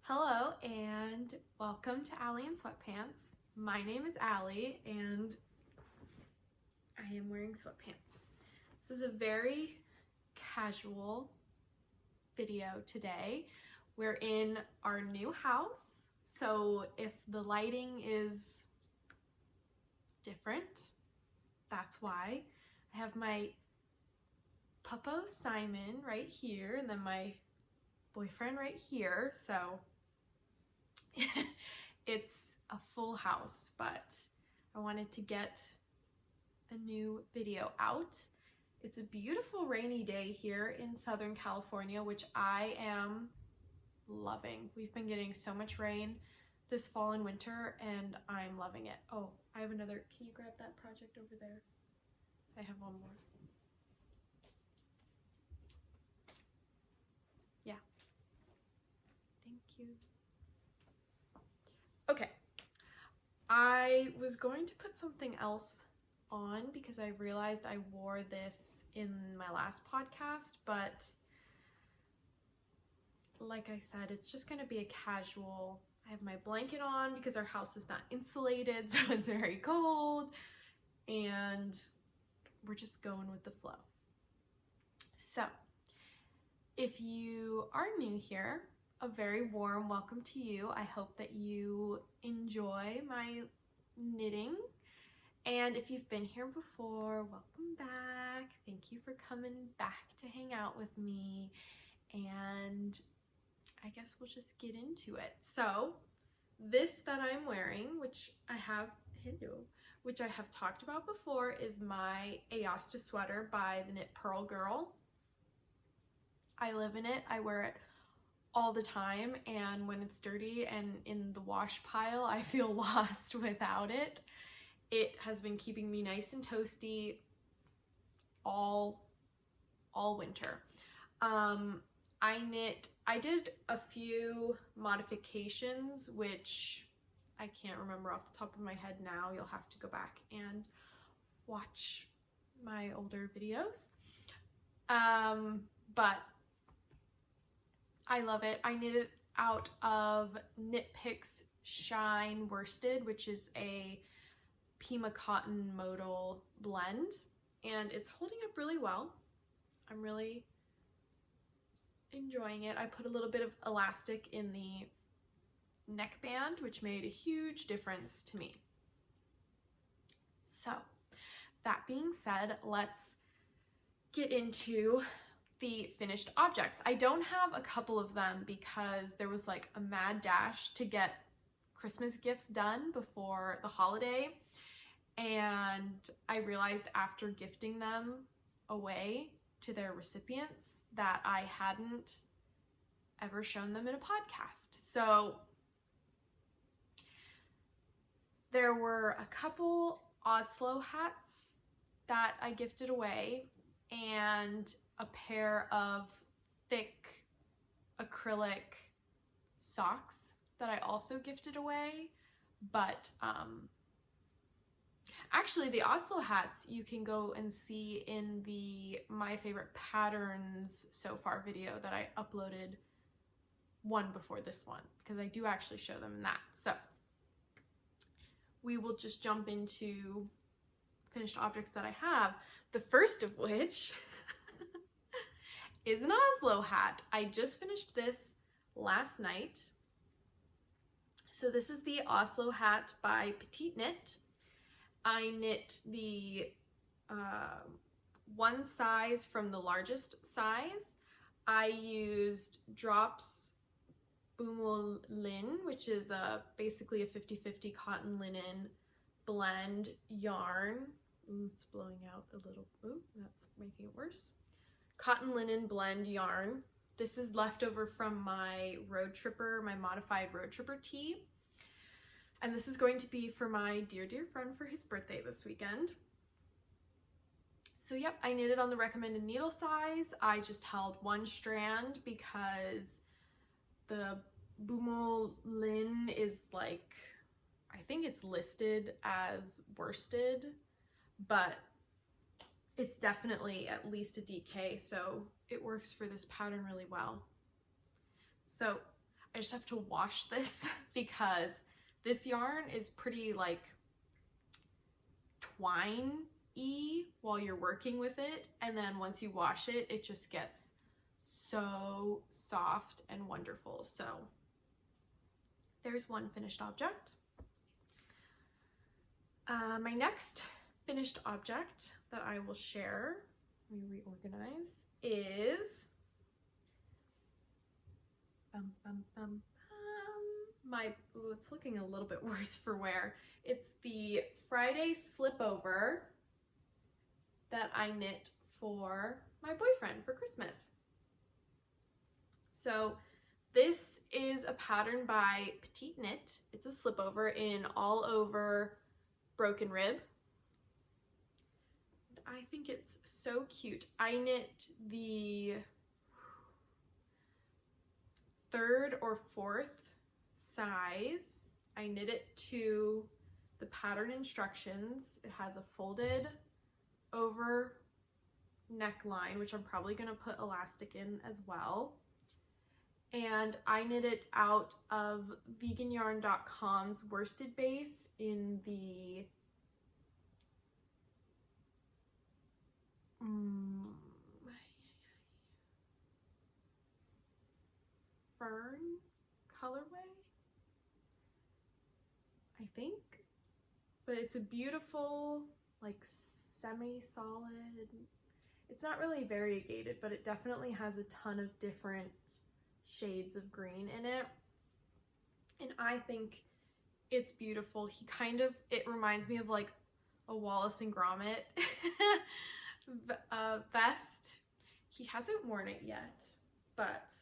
Hello and welcome to Allie in Sweatpants. My name is Allie and I am wearing sweatpants. This is a very casual video today. We're in our new house, so if the lighting is different, that's why. I have my puppo Simon right here and then my boyfriend right here, so it's a full house, but I wanted to get a new video out. It's a beautiful rainy day here in Southern California, which I am loving. We've been getting so much rain this fall and winter and I'm loving it. Oh, I have another, can you grab that project over there? I have one more. Yeah. Thank you. Okay, I was going to put something else on because I realized I wore this in my last podcast, but like I said, it's just going to be a casual. I have my blanket on because our house is not insulated, so it's very cold, and we're just going with the flow. So, if you are new here, a very warm welcome to you. I hope that you enjoy my knitting. And if you've been here before, welcome back. Thank you for coming back to hang out with me. And I guess we'll just get into it. So this that I'm wearing, which I have talked about before, is my AOSTA sweater by the Knit Pearl Girl. I live in it. I wear it all the time, and when it's dirty and in the wash pile, I feel lost without it. It has been keeping me nice and toasty all winter. I did a few modifications, which I can't remember off the top of my head now. You'll have to go back and watch my older videos. But I love it. I knit it out of Knit Picks Shine Worsted, which is a Pima cotton modal blend, and it's holding up really well. I'm really enjoying it. I put a little bit of elastic in the neckband, which made a huge difference to me. So that being said, let's get into the finished objects. I don't have a couple of them because there was like a mad dash to get Christmas gifts done before the holiday, and I realized after gifting them away to their recipients that I hadn't ever shown them in a podcast. So there were a couple OSLO hats that I gifted away and a pair of thick acrylic socks that I also gifted away. But actually the OSLO hats you can go and see in the My Favorite Patterns So Far video that I uploaded one before this one, because I do actually show them in that. So we will just jump into finished objects that I have, the first of which is an OSLO hat. I just finished this last night. So this is the OSLO hat by PETITEKNIT. I knit the one size from the largest size. I used Drops Boomo Lin, which is basically a 50-50 cotton linen blend yarn. Ooh, it's blowing out a little. Ooh, that's making it worse. Cotton linen blend yarn. This is leftover from my road tripper, my modified road tripper tee. And this is going to be for my dear friend for his birthday this weekend. So yep, I knitted on the recommended needle size. I just held one strand because the Boomo Lin is like, I think it's listed as worsted, but it's definitely at least a DK, so it works for this pattern really well. So I just have to wash this because this yarn is pretty like twine-y while you're working with it, and then once you wash it, it just gets so soft and wonderful. So there's one finished object. My next finished object that I will share, let me reorganize, is it's looking a little bit worse for wear. It's the Friday slipover that I knit for my boyfriend for Christmas. So this is a pattern by PETITEKNIT. It's a slipover in all over broken rib. I think it's so cute. I knit the 3rd or 4th size. I knit it to the pattern instructions. It has a folded over neckline, which I'm probably going to put elastic in as well. And I knit it out of veganyarn.com's worsted base in the fern colorway, I think. But it's a beautiful, like, semi-solid. It's not really variegated, but it definitely has a ton of different shades of green in it. And I think it's beautiful. It reminds me of like a Wallace and Gromit vest. He hasn't worn it yet, but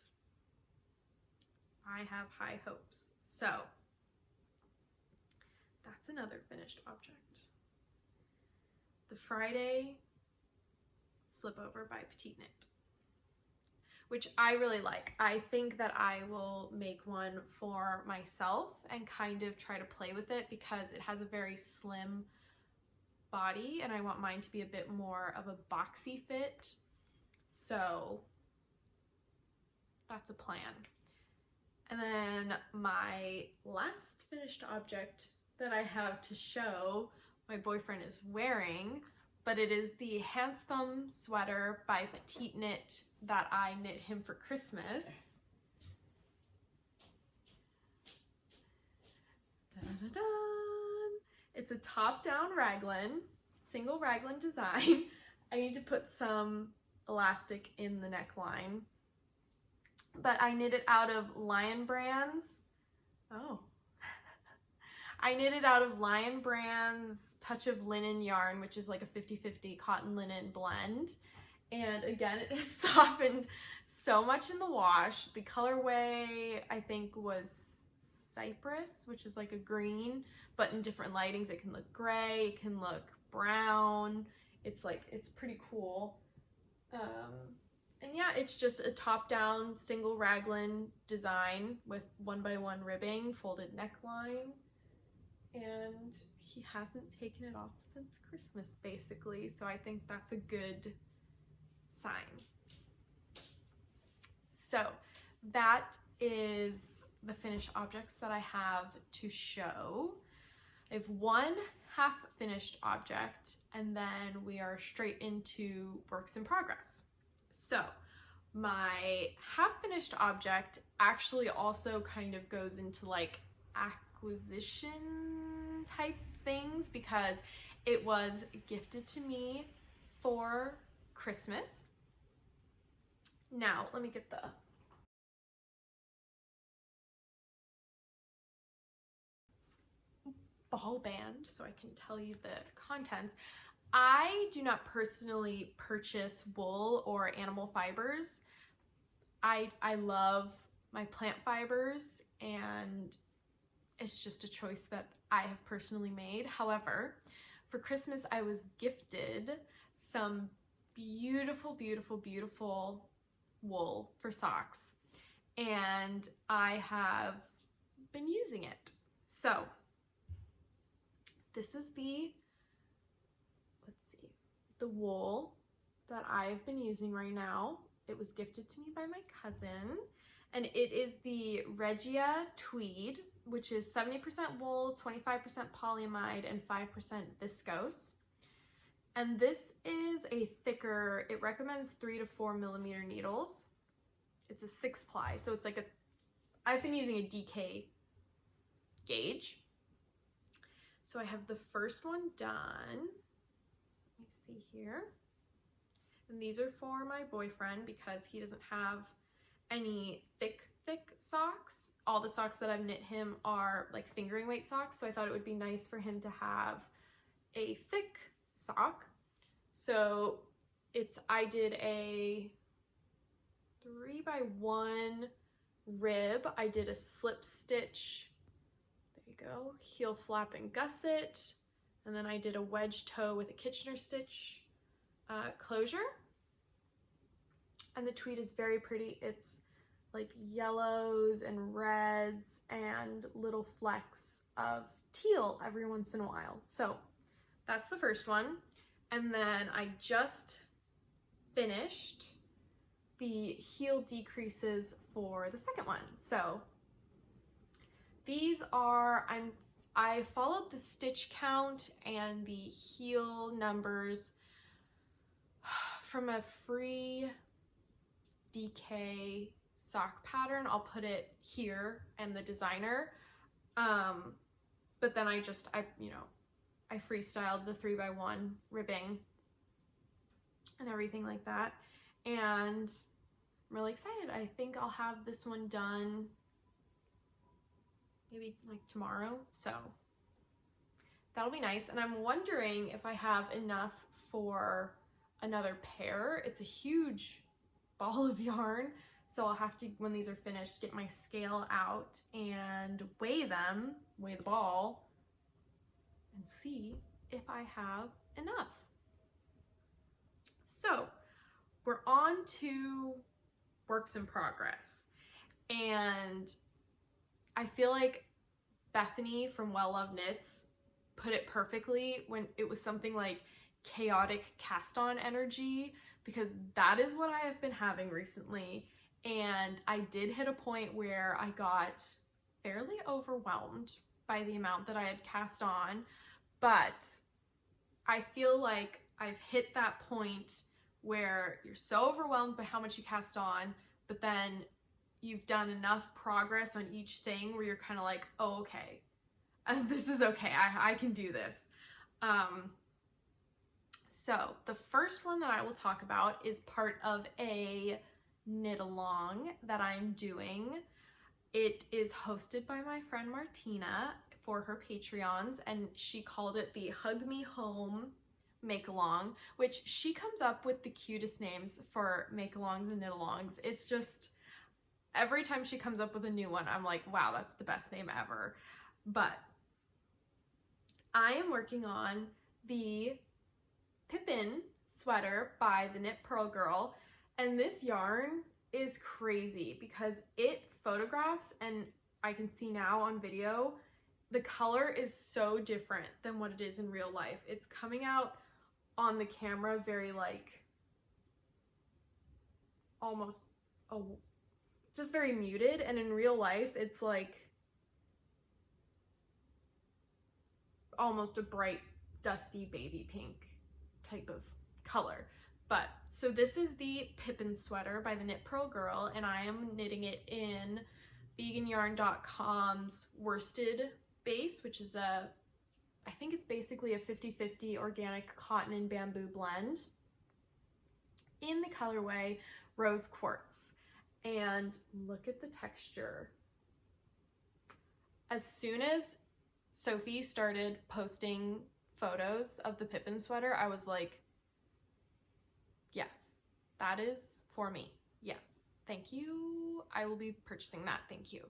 I have high hopes. So that's another finished object. The Friday slipover by PETITEKNIT, which I really like. I think that I will make one for myself and kind of try to play with it because it has a very slim body and I want mine to be a bit more of a boxy fit. So that's a plan. And then my last finished object that I have to show, my boyfriend is wearing, but it is the HANSTHOLM sweater by PETITEKNIT that I knit him for Christmas. Dun-dun-dun. It's a top-down raglan, single raglan design. I need to put some elastic in the neckline, but I knit it out of Lion Brand's. I knit it out of Lion Brand's Touch of Linen yarn, which is like a 50-50 cotton linen blend. And again, it has softened so much in the wash. The colorway, I think, was Cypress, which is like a green, but in different lightings, it can look gray, it can look brown. It's pretty cool. And yeah, it's just a top-down single raglan design with 1x1 ribbing, folded neckline. And he hasn't taken it off since Christmas, basically, so I think that's a good sign. So that is the finished objects that I have to show. I have one half finished object, and then we are straight into works in progress. So my half finished object actually also kind of goes into like acquisition type things because it was gifted to me for Christmas. Now, let me get the ball band so I can tell you the contents. I do not personally purchase wool or animal fibers. I love my plant fibers, and it's just a choice that I have personally made. However, for Christmas, I was gifted some beautiful, beautiful, beautiful wool for socks, and I have been using it. So this is the wool that I've been using right now. It was gifted to me by my cousin, and it is the Regia Tweed, which is 70% wool, 25% polyamide, and 5% viscose. And this is a thicker, it recommends 3 to 4 millimeter needles. It's a 6 ply, so it's like a, I've been using a DK gauge. So I have the first one done. Let me see here. And these are for my boyfriend because he doesn't have any thick socks. All the socks that I've knit him are like fingering weight socks, so I thought it would be nice for him to have a thick sock. So I did a 3x1 rib. I did a slip stitch, there you go, heel flap and gusset, and then I did a wedge toe with a Kitchener stitch closure. And the tweed is very pretty. It's like yellows and reds and little flecks of teal every once in a while. So that's the first one. And then I just finished the heel decreases for the second one. So these are, I followed the stitch count and the heel numbers from a free DK sock pattern. I'll put it here and the designer. But then I freestyled the 3x1 ribbing and everything like that. And I'm really excited. I think I'll have this one done maybe like tomorrow. So that'll be nice. And I'm wondering if I have enough for another pair. It's a huge ball of yarn. So I'll have to, when these are finished, get my scale out and weigh the ball, and see if I have enough. So we're on to works in progress. And I feel like Bethany from Well Loved Knits put it perfectly when it was something like chaotic cast on energy, because that is what I have been having recently. And I did hit a point where I got fairly overwhelmed by the amount that I had cast on, but I feel like I've hit that point where you're so overwhelmed by how much you cast on, but then you've done enough progress on each thing where you're kind of like, oh, okay, this is okay, I can do this. So the first one that I will talk about is part of a knit along that I'm doing. It is hosted by my friend Martina for her Patreons, and she called it the Hug Me Home make along, which she comes up with the cutest names for make alongs and knit alongs. It's just, every time she comes up with a new one, I'm like, wow, that's the best name ever. But I am working on the PIPPIN sweater by the Knit Pearl Girl, and this yarn is crazy because it photographs, and I can see now on video, the color is so different than what it is in real life. It's coming out on the camera very like almost just very muted, and in real life it's like almost a bright dusty baby pink type of color. But so this is the PIPPIN sweater by the Knit Pearl Girl, and I am knitting it in veganyarn.com's worsted base, which is I think it's basically a 50-50 organic cotton and bamboo blend in the colorway Rose Quartz. And look at the texture. As soon as Sophie started posting photos of the PIPPIN sweater, I was like, yes, that is for me. Yes, thank you. I will be purchasing that, thank you.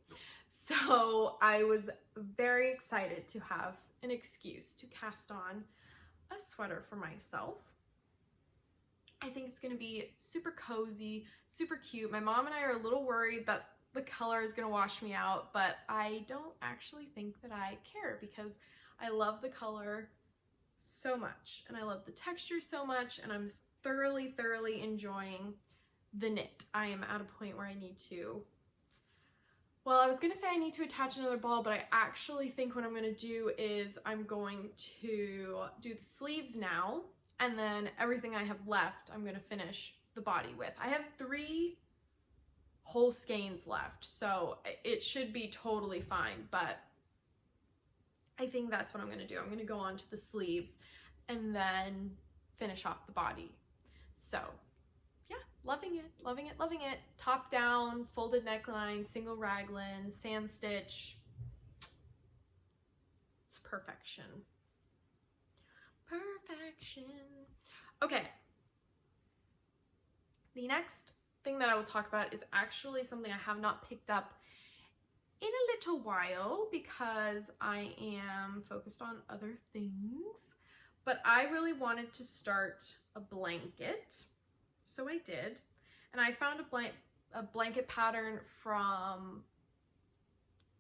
So I was very excited to have an excuse to cast on a sweater for myself. I think it's gonna be super cozy, super cute. My mom and I are a little worried that the color is gonna wash me out, but I don't actually think that I care because I love the color so much and I love the texture so much, and I'm thoroughly enjoying the knit. I am at a point where I need to Well, I was gonna say I need to attach another ball, but I actually think what I'm gonna do is I'm going to do the sleeves now, and then everything I have left, I'm gonna finish the body with. I have 3 whole skeins left, so it should be totally fine, but I think that's what I'm gonna do. I'm gonna go on to the sleeves and then finish off the body. So yeah, loving it, loving it, loving it. Top down, folded neckline, single raglan, sand stitch. It's perfection. Perfection. Okay. The next thing that I will talk about is actually something I have not picked up in a little while because I am focused on other things. But I really wanted to start a blanket. So I did, and I found a blanket pattern from,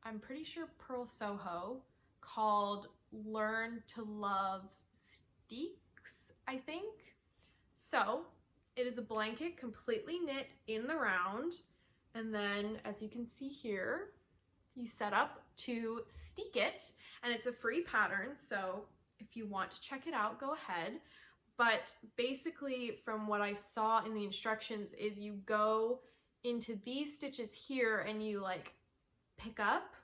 I'm pretty sure PURL SOHO, called Learn to Love STEEKS, I think. So it is a blanket completely knit in the round, and then as you can see here, you set up to steek it, and it's a free pattern, so if you want to check it out, go ahead. But basically from what I saw in the instructions is you go into these stitches here and you like pick up,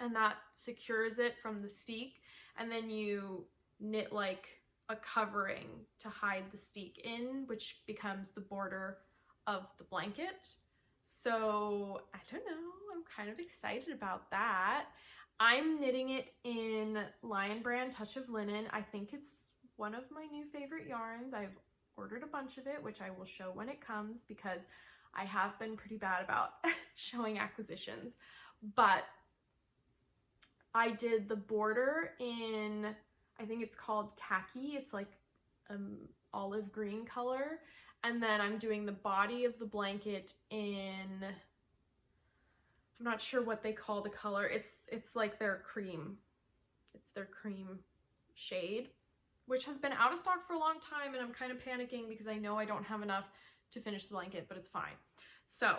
and that secures it from the steek, and then you knit like a covering to hide the steek in, which becomes the border of the blanket. So I don't know, I'm kind of excited about that. I'm knitting it in Lion Brand Touch of Linen. I think it's one of my new favorite yarns. I've ordered a bunch of it, which I will show when it comes because I have been pretty bad about showing acquisitions. But I did the border in, I think it's called khaki. It's like olive green color. And then I'm doing the body of the blanket in, I'm not sure what they call the color. It's like their cream. It's their cream shade, which has been out of stock for a long time, and I'm kind of panicking because I know I don't have enough to finish the blanket, but it's fine. So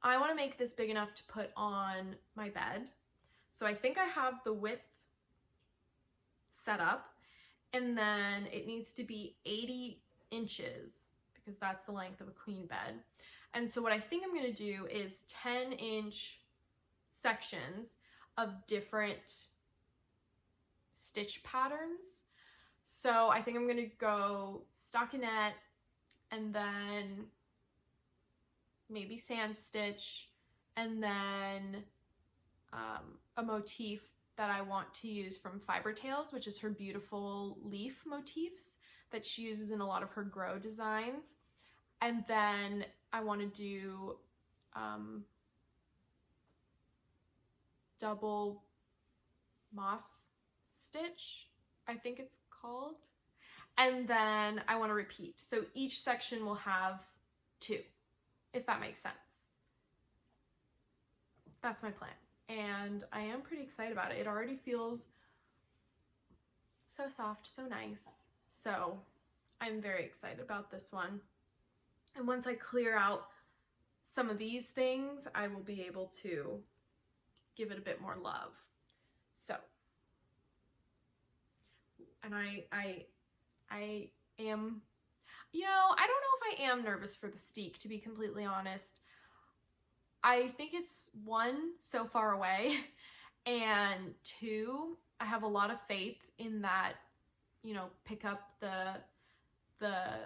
I want to make this big enough to put on my bed. So I think I have the width set up, and then it needs to be 80 inches because that's the length of a queen bed. And so what I think I'm going to do is 10-inch sections of different stitch patterns. So I think I'm going to go stockinette and then maybe sand stitch, and then a motif that I want to use from FIBERTALES, which is her beautiful leaf motifs that she uses in a lot of her grow designs. And then I want to do double moss stitch, I think it's called. And then I want to repeat. So each section will have 2, if that makes sense. That's my plan. And I am pretty excited about it. It already feels so soft, so nice. So I'm very excited about this one. And once I clear out some of these things, I will be able to give it a bit more love. So, and I am, you know, I don't know if I am nervous for the steek, to be completely honest. I think it's 1, so far away, and 2, I have a lot of faith in that, you know, pick up the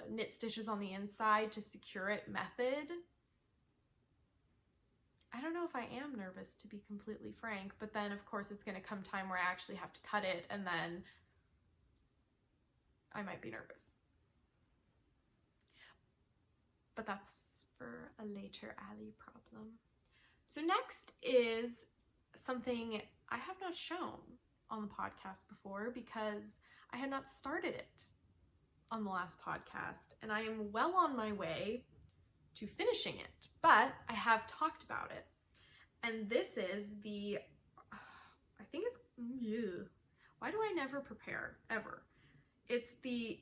knit stitches on the inside to secure it method. I don't know if I am nervous, to be completely frank, but then of course it's going to come time where I actually have to cut it, and then I might be nervous. But that's for a later alley problem. So next is something I have not shown on the podcast before because I had not started it on the last podcast, and I am well on my way to finishing it, but I have talked about it. And this is the, I think it's, why do I never prepare, ever? It's the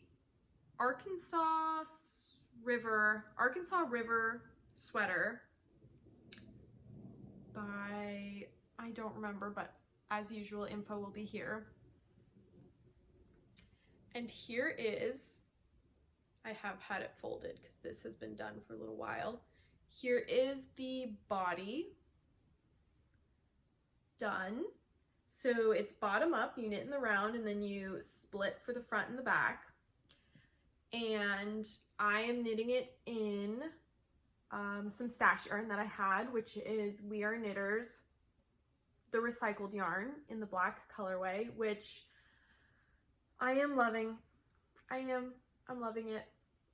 Arkansas River sweater by, I don't remember, but as usual, info will be here. And here is, I have had it folded because this has been done for a little while. Here is the body done. So it's bottom up, you knit in the round, and then you split for the front and the back. And I am knitting it in some stash yarn that I had, which is We Are Knitters, the recycled yarn in the black colorway, which I am loving. I'm loving it.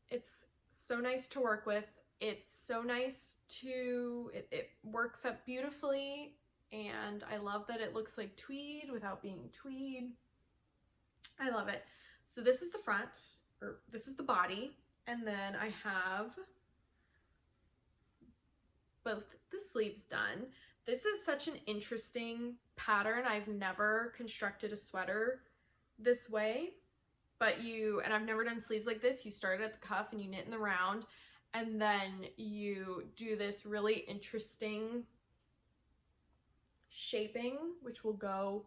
It's so nice to work with. It's so nice to, it works up beautifully, and I love that it looks like tweed without being tweed. I love it. So this is the front, or this is the body, and then I have both the sleeves done. This is such an interesting pattern. I've never constructed a sweater this way, but and I've never done sleeves like this. You start at the cuff and you knit in the round, and then you do this really interesting shaping, which will go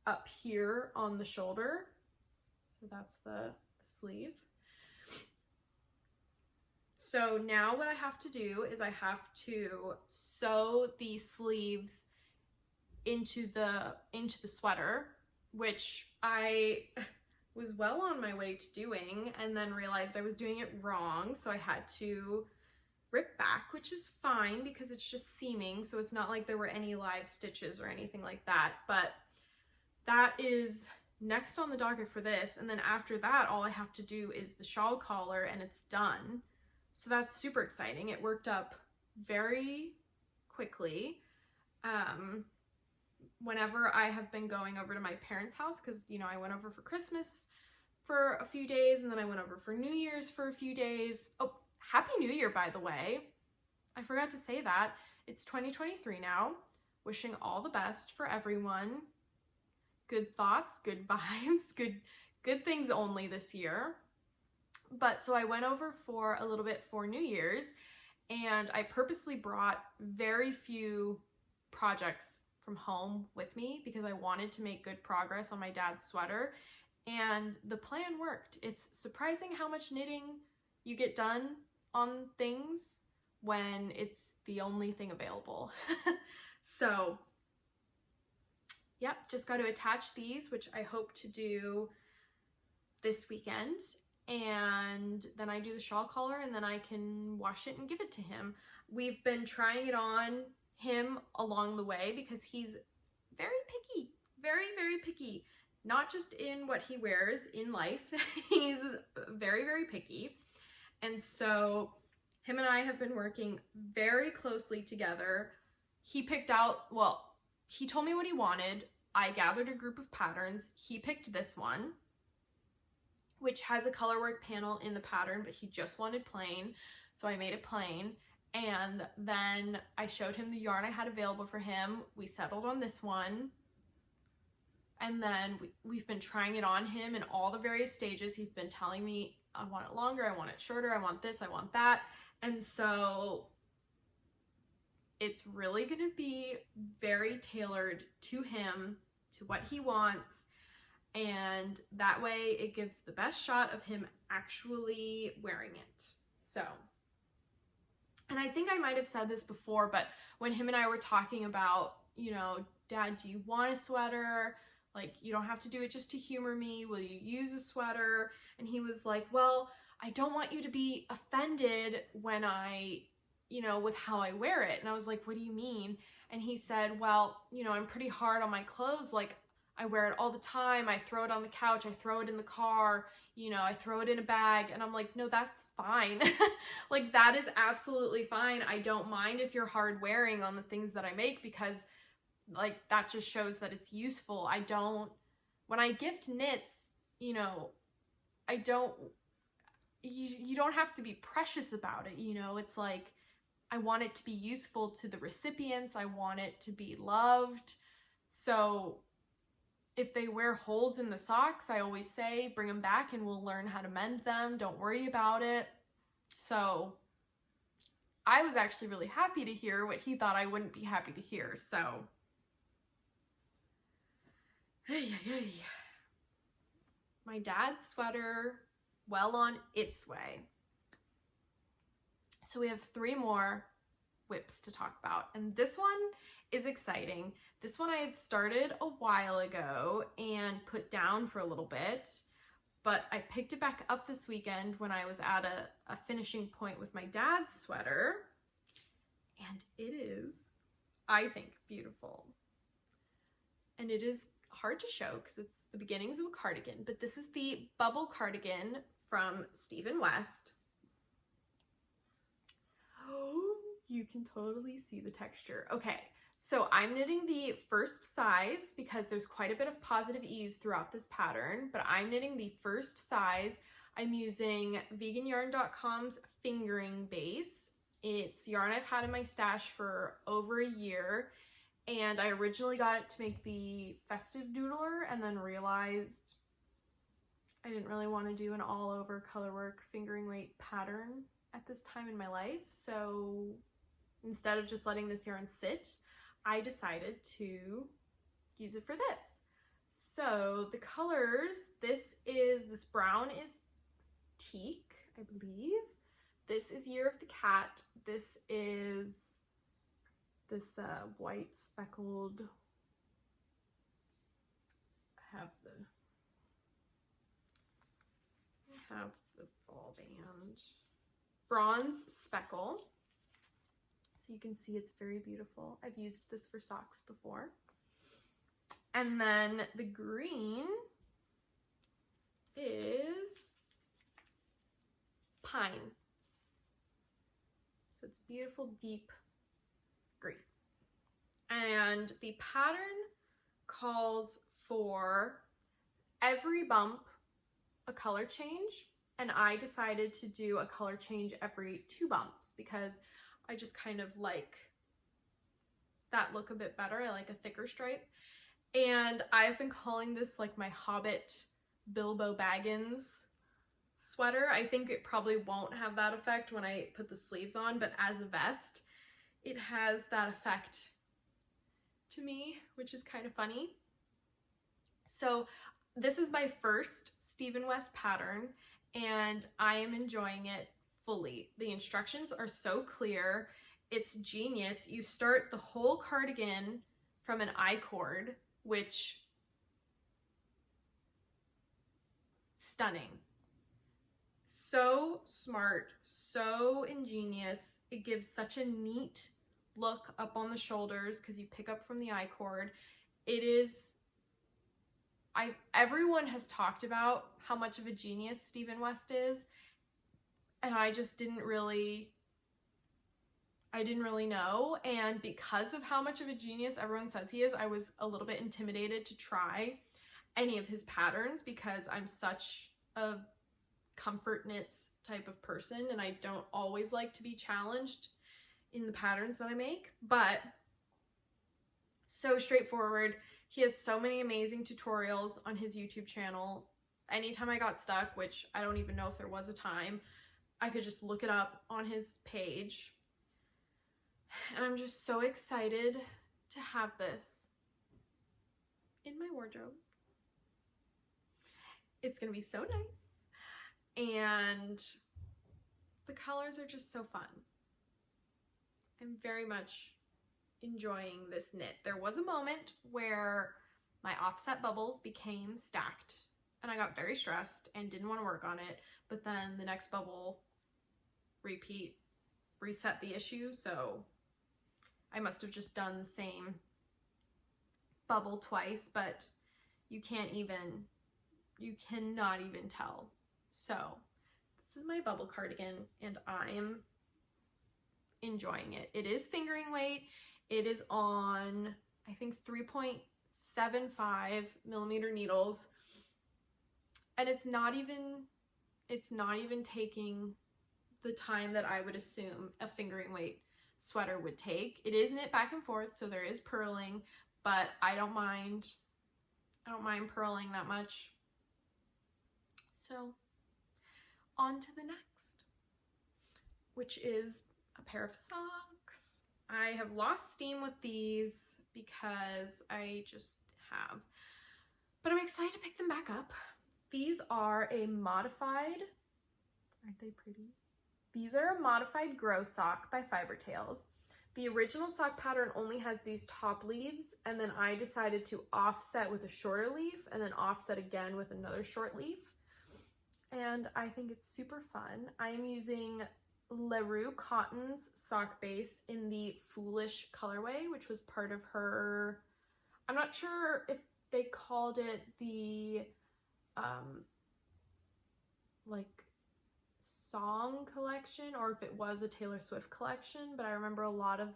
up here on the shoulder. So that's the sleeve. So now what I have to do is I have to sew the sleeves into the sweater, which I was well on my way to doing, and then realized I was doing it wrong, so I had to rip back, which is fine because it's just seaming, so it's not like there were any live stitches or anything like that. But that is next on the docket for this, and then after that all I have to do is the shawl collar and it's done. So that's super exciting. It worked up very quickly. Whenever I have been going over to my parents' house, because, you know, I went over for Christmas for a few days, and then I went over for New Year's for a few days. Oh, Happy New Year, by the way. I forgot to say that. It's 2023 now. Wishing all the best for everyone. Good thoughts, good vibes, good things only this year. But so I went over for a little bit for New Year's, and I purposely brought very few projects from home with me because I wanted to make good progress on my dad's sweater, and the plan worked. It's surprising how much knitting you get done on things when it's the only thing available. So yep, just got to attach these, which I hope to do this weekend, and then I do the shawl collar, and then I can wash it and give it to him. We've been trying it on him along the way because he's very picky, very, very picky. Not just in what he wears in life, he's very, very picky. And so him and I have been working very closely together. He picked out, well, he told me what he wanted. I gathered a group of patterns. He picked this one, which has a colorwork panel in the pattern, but he just wanted plain, so I made it plain. And then I showed him the yarn I had available for him. We settled on this one. And then we've been trying it on him in all the various stages. He's been telling me, I want it longer, I want it shorter, I want this, I want that. And so it's really gonna be very tailored to him, to what he wants. And that way it gives the best shot of him actually wearing it. So, and I think I might have said this before, but when him and I were talking about, you know, Dad, do you want a sweater? Like, you don't have to do it just to humor me. Will you use a sweater? And he was like, well, I don't want you to be offended when with how I wear it. And I was like, what do you mean? And he said, well, I'm pretty hard on my clothes. Like, I wear it all the time. I throw it on the couch. I throw it in the car. I throw it in a bag. And I'm like, no, that's fine. Like, that is absolutely fine. I don't mind if you're hard wearing on the things that I make, because like, that just shows that it's useful. When I gift knits, you don't have to be precious about it. It's like, I want it to be useful to the recipients. I want it to be loved. So if they wear holes in the socks, I always say, bring them back and we'll learn how to mend them. Don't worry about it. So I was actually really happy to hear what he thought I wouldn't be happy to hear, so. My dad's sweater, well on its way. So we have 3 more whips to talk about, and this one is exciting. This one I had started a while ago and put down for a little bit, but I picked it back up this weekend when I was at a finishing point with my dad's sweater, and it is, I think, beautiful. And it is hard to show because it's the beginnings of a cardigan, but this is the bubble cardigan from Steve & West. Oh, you can totally see the texture. Okay, so I'm knitting the first size because there's quite a bit of positive ease throughout this pattern, but I'm knitting the first size. I'm using veganyarn.com's fingering base. It's yarn I've had in my stash for over a year, and I originally got it to make the festive doodler and then realized I didn't really want to do an all-over colorwork fingering weight pattern at this time in my life. So instead of just letting this yarn sit, I decided to use it for this. So the colors, this brown is teak, I believe. This is Year of the Cat. This is this white speckled, I have the ball band. Bronze speckle. So you can see it's very beautiful. I've used this for socks before. And then the green is pine. So it's beautiful, deep green. And the pattern calls for every bump a color change, and I decided to do a color change every 2 bumps because I just kind of like that look a bit better. I like a thicker stripe. And I've been calling this like my Hobbit Bilbo Baggins sweater. I think it probably won't have that effect when I put the sleeves on, but as a vest, it has that effect to me, which is kind of funny. So this is my first Steve & West pattern, and I am enjoying it fully. The instructions are so clear. It's genius. You start the whole cardigan from an I-cord, which, stunning. So smart, so ingenious. It gives such a neat look up on the shoulders because you pick up from the I-cord. It is, everyone has talked about how much of a genius Steve & West is, and I just didn't really know. And because of how much of a genius everyone says he is, I was a little bit intimidated to try any of his patterns because I'm such a comfort knits type of person and I don't always like to be challenged in the patterns that I make. But so straightforward. He has so many amazing tutorials on his YouTube channel. Anytime I got stuck, which I don't even know if there was a time, I could just look it up on his page. And I'm just so excited to have this in my wardrobe. It's gonna be so nice. And the colors are just so fun. I'm very much enjoying this knit. There was a moment where my offset bubbles became stacked and I got very stressed and didn't want to work on it, but then the next bubble reset the issue, so I must have just done the same bubble twice, but you cannot even tell. So this is my bubble cardigan and I am enjoying it. It is fingering weight. It is on, I think, 3.75 millimeter needles, and it's not even taking the time that I would assume a fingering weight sweater would take. It is knit back and forth, so there is purling, but I don't mind purling that much. So on to the next, which is a pair of socks. I have lost steam with these because I just have, but I'm excited to pick them back up. These are a modified, aren't they pretty? These are a modified grow sock by FIBERTALES. The original sock pattern only has these top leaves, and then I decided to offset with a shorter leaf and then offset again with another short leaf. And I think it's super fun. I am using LaRue Cotton's sock base in the Foolish colorway, which was part of her, I'm not sure if they called it the like song collection or if it was a Taylor Swift collection, but I remember a lot of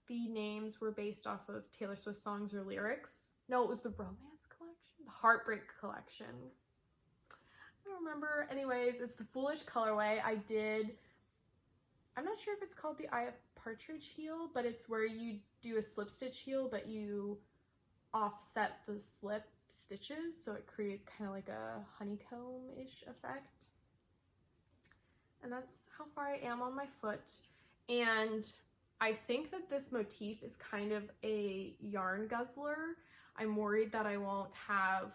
the names were based off of Taylor Swift songs or lyrics. No, it was the Romance collection, the Heartbreak collection. I don't remember. Anyways, it's the Foolish colorway. I'm not sure if it's called the Eye of Partridge heel, but it's where you do a slip stitch heel, but you offset the slip stitches, so it creates kind of like a honeycomb-ish effect. And that's how far I am on my foot. And I think that this motif is kind of a yarn guzzler. I'm worried that I won't have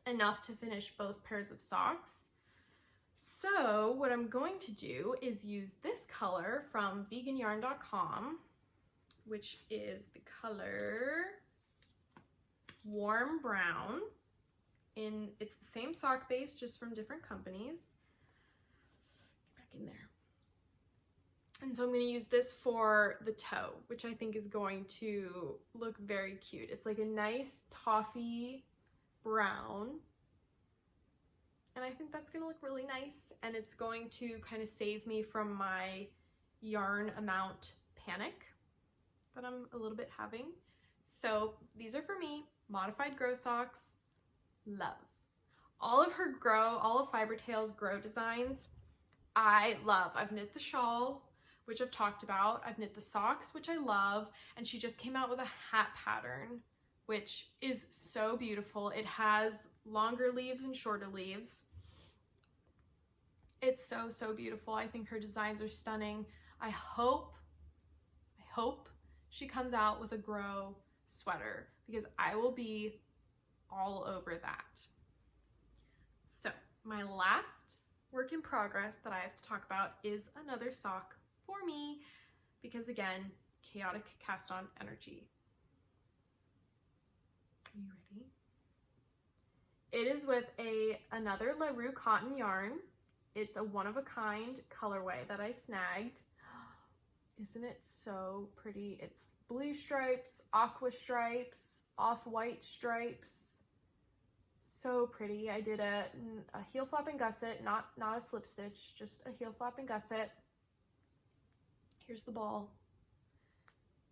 enough to finish both pairs of socks. So what I'm going to do is use this color from veganyarn.com, which is the color Warm Brown. It's the same sock base, just from different companies. In there. And so I'm going to use this for the toe, which I think is going to look very cute. It's like a nice toffee brown, and I think that's going to look really nice, and it's going to kind of save me from my yarn amount panic that I'm a little bit having. So these are for me, modified grow socks, love. All of FIBERTALES grow designs I love. I've knit the shawl, which I've talked about. I've knit the socks, which I love. And she just came out with a hat pattern, which is so beautiful. It has longer leaves and shorter leaves. It's so, so beautiful. I think her designs are stunning. I hope she comes out with a grow sweater because I will be all over that. So my last work in progress that I have to talk about is another sock for me because, again, chaotic cast on energy. Are you ready? It is with another LaRue cotton yarn. It's a one-of-a-kind colorway that I snagged. Isn't it so pretty? It's blue stripes, aqua stripes, off-white stripes. So pretty. I did a heel flap and gusset, not a slip stitch, just a heel flap and gusset. Here's the ball.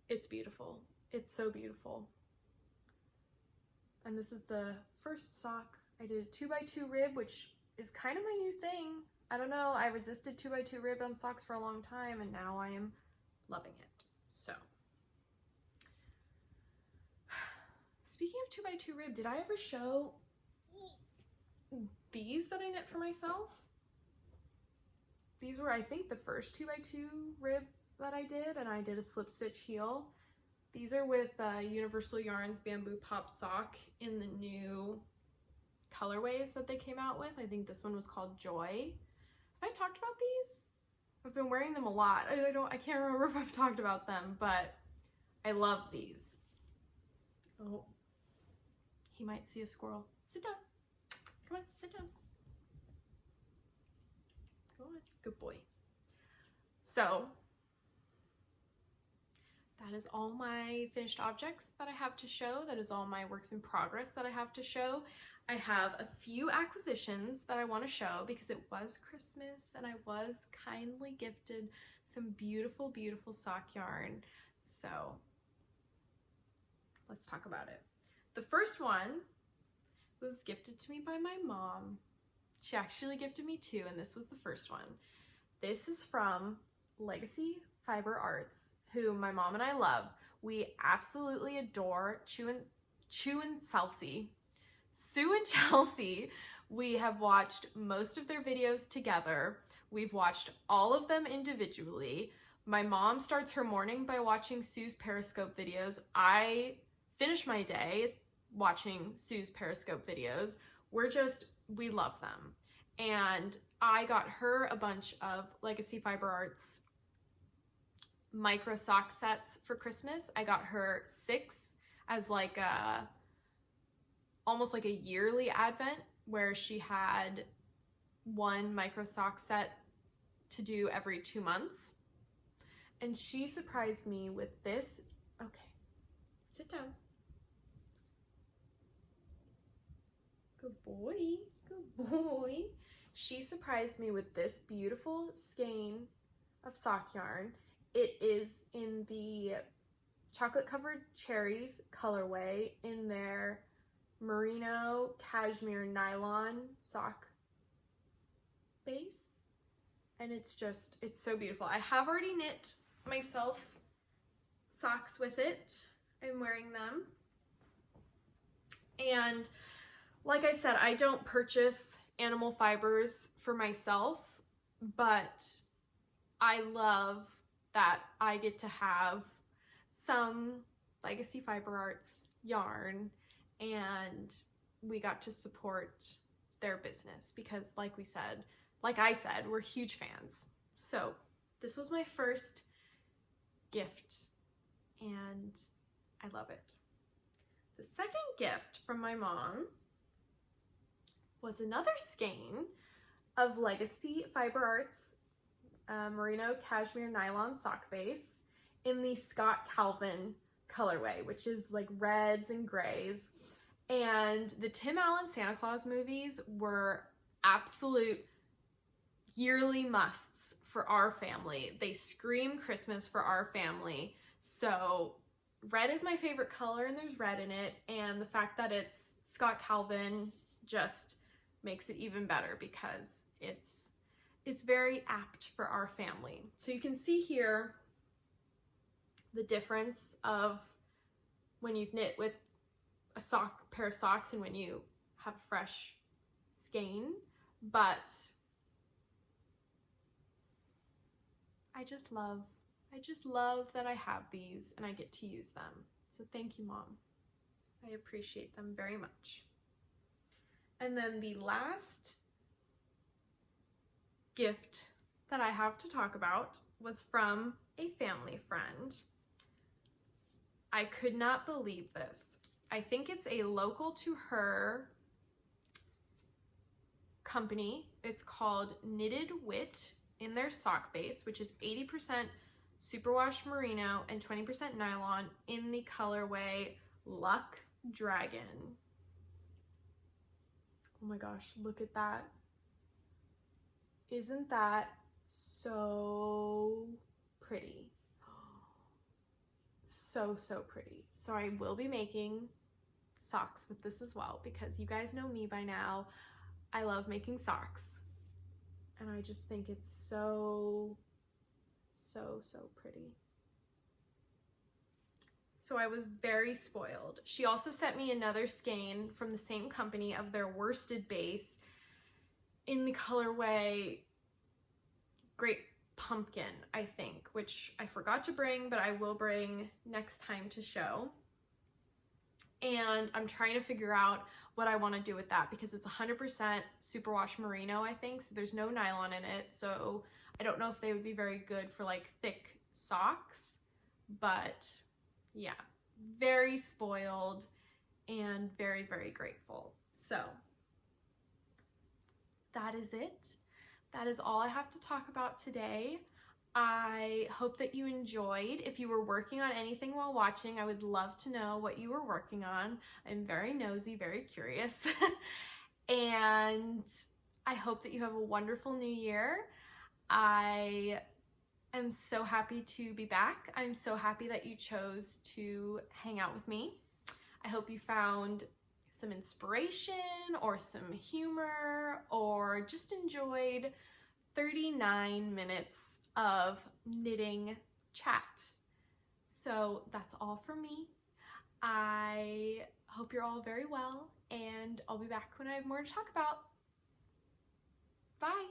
It's beautiful. It's so beautiful. And this is the first sock. I did a 2x2 rib, which is kind of my new thing. I don't know, I resisted 2x2 rib on socks for a long time, and now I am loving it. So, speaking of 2x2 rib, did I ever show these that I knit for myself? These were, I think, the first 2x2 rib that I did, and I did a slip stitch heel. These are with Universal Yarns Bamboo Pop Sock in the new colorways that they came out with. I think this one was called Joy. Have I talked about these? I've been wearing them a lot. I can't remember if I've talked about them, but I love these. Oh, he might see a squirrel. Sit down. Come on, sit down. Go on, good boy. So, that is all my finished objects that I have to show. That is all my works in progress that I have to show. I have a few acquisitions that I want to show because it was Christmas and I was kindly gifted some beautiful, beautiful sock yarn. So let's talk about it. The first one was gifted to me by my mom. She actually gifted me two, and this was the first one. This is from Legacy Fiber Arts, who my mom and I love. We absolutely adore Sue and Chelsea. We have watched most of their videos together. We've watched all of them individually. My mom starts her morning by watching Sue's Periscope videos. I finish my day watching Sue's Periscope videos. We love them. And I got her a bunch of Legacy Fiber Arts micro sock sets for Christmas. I got her 6 as like almost like a yearly advent, where she had one micro sock set to do every 2 months. And she surprised me with this. Okay, sit down. Good boy, good boy. She surprised me with this beautiful skein of sock yarn. It is in the chocolate covered cherries colorway in their merino cashmere nylon sock base. And it's so beautiful. I have already knit myself socks with it. I'm wearing them. And like I said, I don't purchase animal fibers for myself, but I love that I get to have some Legacy Fiber Arts yarn, and we got to support their business because like I said, we're huge fans. So this was my first gift and I love it. The second gift from my mom was another skein of Legacy Fiber Arts merino cashmere nylon sock base in the Scott Calvin colorway, which is like reds and grays. And the Tim Allen Santa Claus movies were absolute yearly musts for our family. They scream Christmas for our family. So red is my favorite color and there's red in it. And the fact that it's Scott Calvin just makes it even better because it's very apt for our family. So you can see here the difference of when you've knit with a pair of socks and when you have a fresh skein, but I just love that I have these and I get to use them. So thank you, Mom. I appreciate them very much. And then the last gift that I have to talk about was from a family friend. I could not believe this. I think it's a local to her company. It's called Knitted Wit in their sock base, which is 80% superwash merino and 20% nylon in the colorway Luck Dragon. Oh my gosh, look at that. Isn't that so pretty? So pretty. So I will be making socks with this as well because you guys know me by now. I love making socks. And I just think it's so pretty. So I was very spoiled. She also sent me another skein from the same company of their worsted base in the colorway Great Pumpkin, I think, which I forgot to bring, but I will bring next time to show. And I'm trying to figure out what I want to do with that because it's 100% superwash merino, I think, so there's no nylon in it. So I don't know if they would be very good for like thick socks, but yeah, very spoiled and very grateful. So that is it. That is all I have to talk about today. I hope that you enjoyed. If you were working on anything while watching, I would love to know what you were working on. I'm very nosy, very curious. And I hope that you have a wonderful new year. I am so happy to be back. I'm so happy that you chose to hang out with me. I hope you found some inspiration or some humor or just enjoyed 39 minutes of knitting chat. So that's all from me. I hope you're all very well and I'll be back when I have more to talk about. Bye.